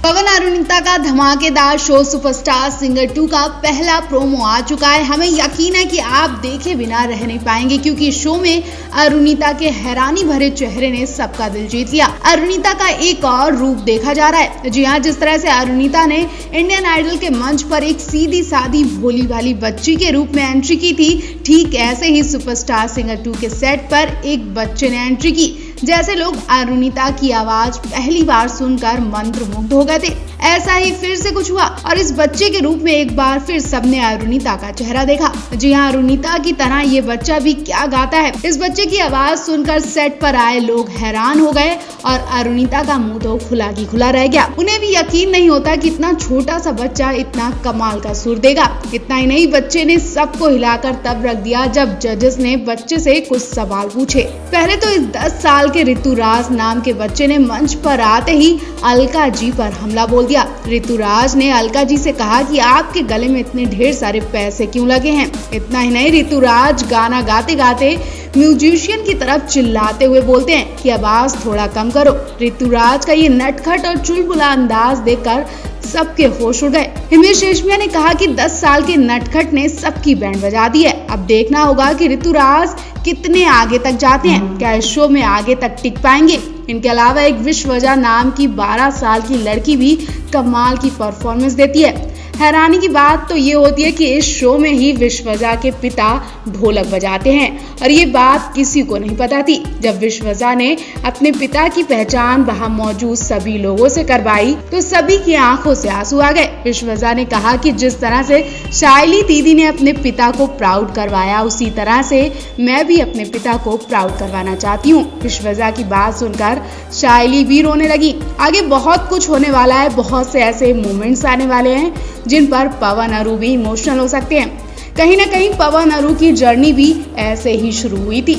पवन अरुणिता का धमाकेदार show superstar singer 2 का पहला प्रोमो आ चुका है। हमें यकीन है कि आप देखे बिना रह नहीं पाएंगे, क्योंकि शो में अरुणिता के हैरानी भरे चेहरे ने सबका दिल जीत लिया। अरुणिता का एक और रूप देखा जा रहा है। जी हाँ, जिस तरह से अरुणिता ने इंडियन आइडल के मंच पर एक सीधी सादी भोली भाली बच्ची के रूप में एंट्री की थी, ठीक ऐसे ही सुपरस्टार सिंगर 2 के सेट पर एक बच्चे ने एंट्री की। जैसे लोग अरुणिता की आवाज पहली बार सुनकर मंत्रमुग्ध हो गए थे, ऐसा ही फिर से कुछ हुआ और इस बच्चे के रूप में एक बार फिर सबने अरुणिता का चेहरा देखा। जी हाँ, अरुणिता की तरह ये बच्चा भी क्या गाता है। इस बच्चे की आवाज सुनकर सेट पर आए लोग हैरान हो गए और अरुणिता का मुंह तो खुला की खुला रह गया। उन्हें भी यकीन नहीं होता कि इतना छोटा सा बच्चा इतना कमाल का सुर देगा। इतना ही नहीं, बच्चे ने सबको हिलाकर तब रख दिया जब जजेस ने बच्चे से कुछ सवाल पूछे। पहले तो इस 10 साल के ऋतुराज नाम के बच्चे ने मंच पर आते ही अलका जी पर हमला बोल दिया। ऋतुराज ने अलका जी से कहा कि आपके गले में इतने ढेर सारे पैसे क्यों लगे हैं। इतना ही नहीं, ऋतुराज गाना गाते गाते म्यूजिशियन की तरफ चिल्लाते हुए बोलते हैं कि आवाज थोड़ा कम करो। ऋतुराज का ये नटखट और चुलबुला अंदाज देखकर सबके होश उड़ गए। हिमेश रेशमिया ने कहा कि 10 साल के नटखट ने सबकी बैंड बजा दी है। अब देखना होगा कि ऋतुराज कितने आगे तक जाते हैं, क्या इस शो में आगे तक टिक पाएंगे। इनके अलावा एक विश्वजा नाम की 12 साल की लड़की भी कमाल की परफॉर्मेंस देती है। हैरानी की बात तो ये होती है कि इस शो में ही विश्वजा के पिता ढोलक बजाते हैं और ये बात किसी को नहीं पता थी। जब विश्वजा ने अपने पिता की पहचान वहां मौजूद सभी लोगों से करवाई तो सभी की आंखों से आंसू आ गए। विश्वजा ने कहा कि जिस तरह से शाइली दीदी ने अपने पिता को प्राउड करवाया, उसी तरह से मैं भी अपने पिता को प्राउड करवाना चाहती हूँ। विश्वजा की बात सुनकर शाइली भी रोने लगी। आगे बहुत कुछ होने वाला है, बहुत से ऐसे मोमेंट्स आने वाले हैं जिन पर पवन अरू भी इमोशनल हो सकते हैं। कहीं ना कहीं पवन अरू की जर्नी भी ऐसे ही शुरू हुई थी।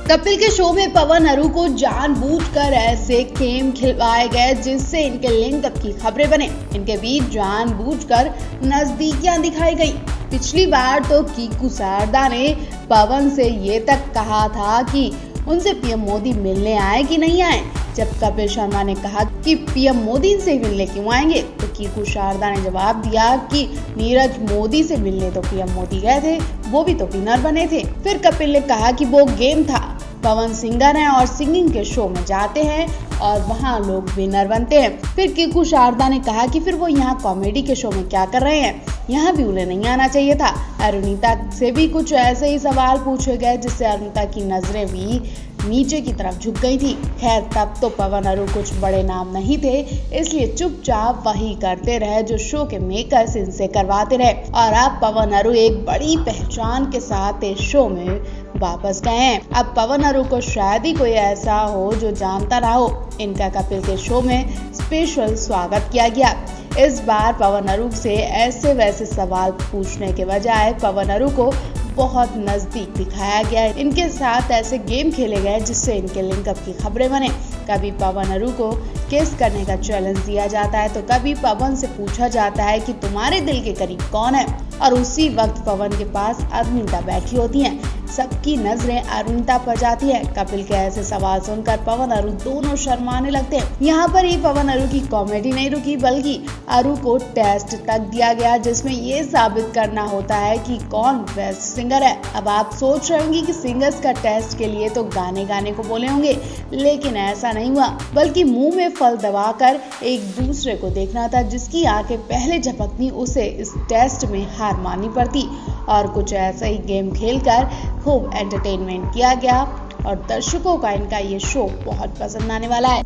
कपिल के शो में पवन अरू को जानबूझकर ऐसे गेम खिलवाए गए जिससे इनके लिंकअप की खबरें बने। इनके बीच जानबूझकर नजदीकियां दिखाई गई। पिछली बार तो कीकू शारदा ने पवन से ये तक कहा था कि उनसे पीएम मोदी मिलने आए कि नहीं आए। जब कपिल शर्मा ने कहा कि पीएम मोदी से मिलने क्यों आएंगे, तो कीकू शारदा ने जवाब दिया कि नीरज मोदी से मिलने तो पीएम मोदी गए थे, वो भी तो विनर बने थे। फिर कपिल ने कहा कि वो गेम था, पवन सिंगर हैं और सिंगिंग के शो में जाते हैं और वहाँ लोग विनर बनते हैं। फिर कीकू शारदा ने कहा कि फिर वो यहाँ कॉमेडी के शो में क्या कर रहे हैं, यहाँ भी उन्हें नहीं आना चाहिए था। अरुणिता से भी कुछ ऐसे ही सवाल पूछे गए जिससे अरुणिता की नजरें भी नीचे की तरफ झुक गई थी। खैर, तब तो पवन अरू कुछ बड़े नाम नहीं थे, इसलिए चुपचाप वही करते रहे जो शो के मेकर्स इनसे करवाते रहे और अब पवन अरू एक बड़ी पहचान के साथ इस शो में वापस गए हैं। अब पवन अरू को शायद ही कोई ऐसा हो जो जानता ना हो। इनका कपिल के शो में स्पेशल स्वागत किया गया। इस बार पवन अरू से ऐसे वैसे सवाल पूछने के बजाय पवन अरू को बहुत नजदीक दिखाया गया। इनके साथ ऐसे गेम खेले गए जिससे इनके लिंकअप की खबरें बने। कभी पवन अरू को किस करने का चैलेंज दिया जाता है तो कभी पवन से पूछा जाता है कि तुम्हारे दिल के करीब कौन है, और उसी वक्त पवन के पास अरुणिता बैठी होती हैं। सबकी नजरें अरुणिता पर जाती है। कपिल के ऐसे सवाल सुनकर पवन अरू दोनों शर्माने लगते हैं। यहाँ पर ही पवन अरू की कॉमेडी नहीं रुकी, बल्कि अरू को टेस्ट तक दिया गया जिसमें ये साबित करना होता है कि कौन बेस्ट सिंगर है। अब आप सोच रहे होंगे कि सिंगर्स का टेस्ट के लिए तो गाने गाने को बोले होंगे, लेकिन ऐसा नहीं हुआ, बल्कि मुंह में फल दबाकर एक दूसरे को देखना था। जिसकी आंखें पहले झपकती उसे इस टेस्ट में हार माननी पड़ती। और कुछ ऐसा ही गेम खेलकर खूब एंटरटेनमेंट किया गया और दर्शकों का इनका ये शो बहुत पसंद आने वाला है।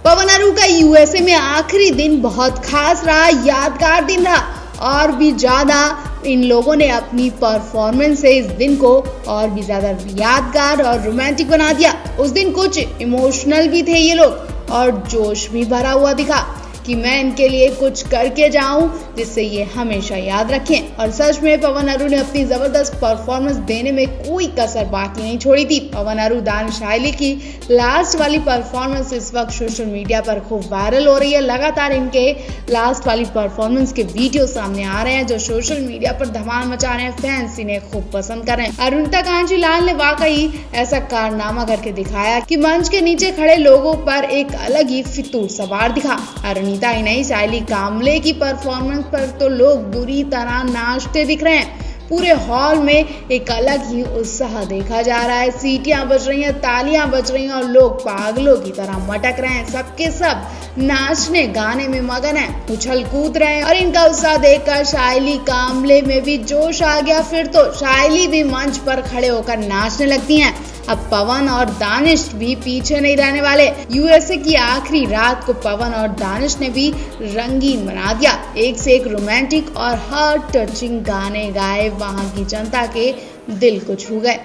पवन अरू का यूएसए में आखिरी दिन बहुत खास रहा, यादगार दिन रहा और भी ज्यादा इन लोगों ने अपनी परफॉर्मेंस से इस दिन को और भी ज्यादा यादगार और रोमांटिक बना दिया। उस दिन कुछ इमोशनल भी थे ये लोग और जोश भी भरा हुआ दिखा। कि मैं इनके लिए कुछ करके जाऊं जिससे ये हमेशा याद रखें। और सच में पवन अरू ने अपनी जबरदस्त परफॉर्मेंस देने में कोई कसर बाकी नहीं छोड़ी थी। पवन अरू दानिश आइली की लास्ट वाली परफॉर्मेंस इस वक्त सोशल मीडिया पर खूब वायरल हो रही है। लगातार इनके लास्ट वाली परफॉर्मेंस के वीडियो सामने आ रहे हैं जो सोशल मीडिया पर धमाल मचा रहे हैं। फैंस इन्हें खूब पसंद कर रहे हैं। अरुणिता कांजीलाल ने वाकई ऐसा कारनामा करके दिखाया कि मंच के नीचे खड़े लोगों पर एक अलग ही फितूर सवार दिखा। अरुणिता ही नहीं, सायली कामले की परफॉर्मेंस पर तो लोग बुरी तरह नाचते दिख रहे हैं। पूरे हॉल में एक अलग ही उत्साह देखा जा रहा है। सीटियां बज रही हैं, तालियां बज रही हैं और लोग पागलों की तरह मटक रहे हैं। सबके सब नाचने गाने में मगन है, उछल कूद रहे हैं। और इनका उत्साह देखकर सायली कामले में भी जोश आ गया। फिर तो सायली भी मंच पर खड़े होकर नाचने लगती हैं। अब पवन और दानिश भी पीछे नहीं रहने वाले। यूएसए की आखिरी रात को पवन और दानिश ने भी रंगीन बना दिया। एक से एक रोमांटिक और हार्ट टचिंग गाने गाए, वहां की जनता के दिल को छू गए।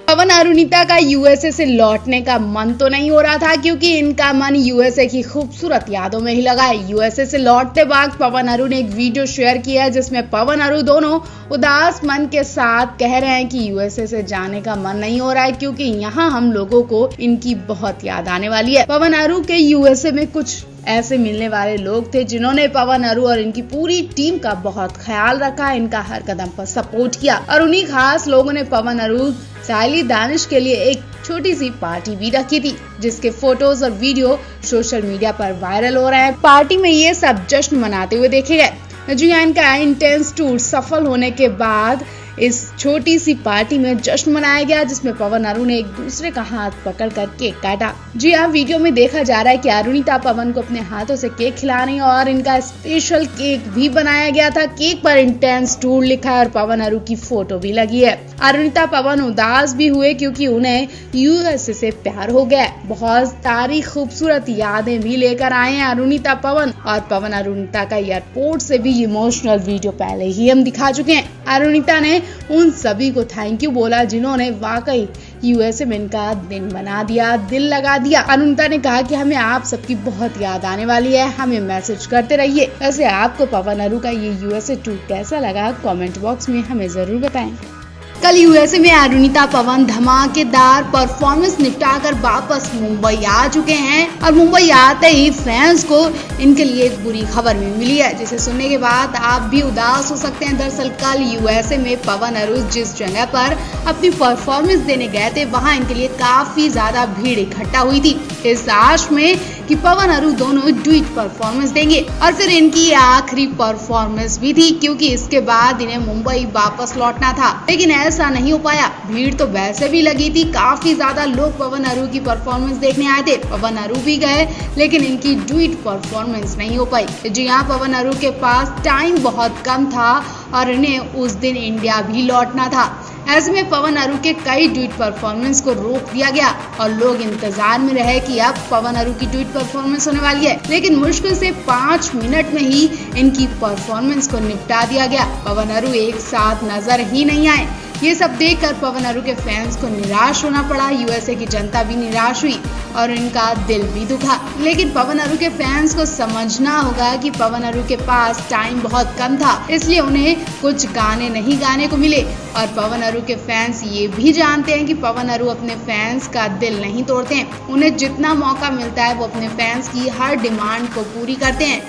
पवन अरुणिता का यूएसए से लौटने का मन तो नहीं हो रहा था क्योंकि इनका मन यूएसए की खूबसूरत यादों में ही लगा है। यूएसए से लौटते वक्त पवन अरू ने एक वीडियो शेयर किया है जिसमें पवन अरू दोनों उदास मन के साथ कह रहे हैं कि यूएसए से जाने का मन नहीं हो रहा है क्योंकि यहाँ हम लोगों को इनकी बहुत याद आने वाली है। पवन अरू के यूएसए में कुछ ऐसे मिलने वाले लोग थे जिन्होंने पवन अरू और इनकी पूरी टीम का बहुत ख्याल रखा, इनका हर कदम पर सपोर्ट किया। और उन्हीं खास लोगों ने पवन अरू, सायली, दानिश के लिए एक छोटी सी पार्टी भी रखी थी जिसके फोटोज और वीडियो सोशल मीडिया पर वायरल हो रहे हैं। पार्टी में ये सब जश्न मनाते हुए देखे गए। जी हाँ, इनका इंटेंस टूर सफल होने के बाद इस छोटी सी पार्टी में जश्न मनाया गया जिसमें पवन अरू ने एक दूसरे का हाथ पकड़कर केक काटा। जी हाँ, वीडियो में देखा जा रहा है कि अरुणिता पवन को अपने हाथों से केक खिला रही है और इनका स्पेशल केक भी बनाया गया था। केक पर इंटेंस टूर लिखा है और पवन अरू की फोटो भी लगी है। अरुणिता पवन उदास भी हुए क्योंकि उन्हें यूएसए से प्यार हो गया। बहुत सारी खूबसूरत यादें भी लेकर आए हैं अरुणिता पवन। और पवन अरुणिता का एयरपोर्ट से भी इमोशनल वीडियो पहले ही हम दिखा चुके हैं। अरुणिता ने उन सभी को थैंक यू बोला जिन्होंने वाकई यूएसए में इनका दिन बना दिया, दिल लगा दिया। अरुणिता ने कहा कि हमें आप सबकी बहुत याद आने वाली है, हमें मैसेज करते रहिए। वैसे आपको पवन अरू का ये यूएसए टूर कैसा लगा कमेंट बॉक्स में हमें जरूर बताएं। कल यूएसए में अरुणिता पवन धमाकेदार परफॉर्मेंस निपटाकर वापस मुंबई आ चुके हैं और मुंबई आते ही फैंस को इनके लिए एक बुरी खबर भी मिली है जिसे सुनने के बाद आप भी उदास हो सकते हैं। दरअसल कल यूएसए में पवन अरू जिस जगह पर अपनी परफॉर्मेंस देने गए थे वहां इनके लिए काफी ज्यादा भीड़ इकट्ठा हुई थी इस आश में कि पवन अरू दोनों ड्यूट परफॉर्मेंस देंगे। और फिर इनकी आखिरी परफॉर्मेंस भी थी क्योंकि इसके बाद इन्हें मुंबई वापस लौटना था, लेकिन ऐसा नहीं हो पाया। भीड़ तो वैसे भी लगी थी, काफी ज्यादा लोग पवन अरू की परफॉर्मेंस देखने आए थे। पवन अरू भी गए लेकिन इनकी ड्यूट परफॉर्मेंस नहीं हो पाई। जी हाँ, पवन अरू के पास टाइम बहुत कम था और इन्हें उस दिन इंडिया भी लौटना था। ऐसे में पवन अरू के कई ड्यूट परफॉर्मेंस को रोक दिया गया और लोग इंतजार में रहे कि अब पवन अरू की ड्यूट परफॉर्मेंस होने वाली है, लेकिन मुश्किल से 5 मिनट में ही इनकी परफॉर्मेंस को निपटा दिया गया। पवन अरू एक साथ नजर ही नहीं आए। ये सब देखकर पवन अरू के फैंस को निराश होना पड़ा। यूएसए की जनता भी निराश हुई और इनका दिल भी दुखा। लेकिन पवन अरू के फैंस को समझना होगा कि पवन अरू के पास टाइम बहुत कम था, इसलिए उन्हें कुछ गाने नहीं गाने को मिले। और पवन अरू के फैंस ये भी जानते हैं कि पवन अरू अपने फैंस का दिल नहीं तोड़ते हैं। उन्हें जितना मौका मिलता है वो अपने फैंस की हर डिमांड को पूरी करते हैं।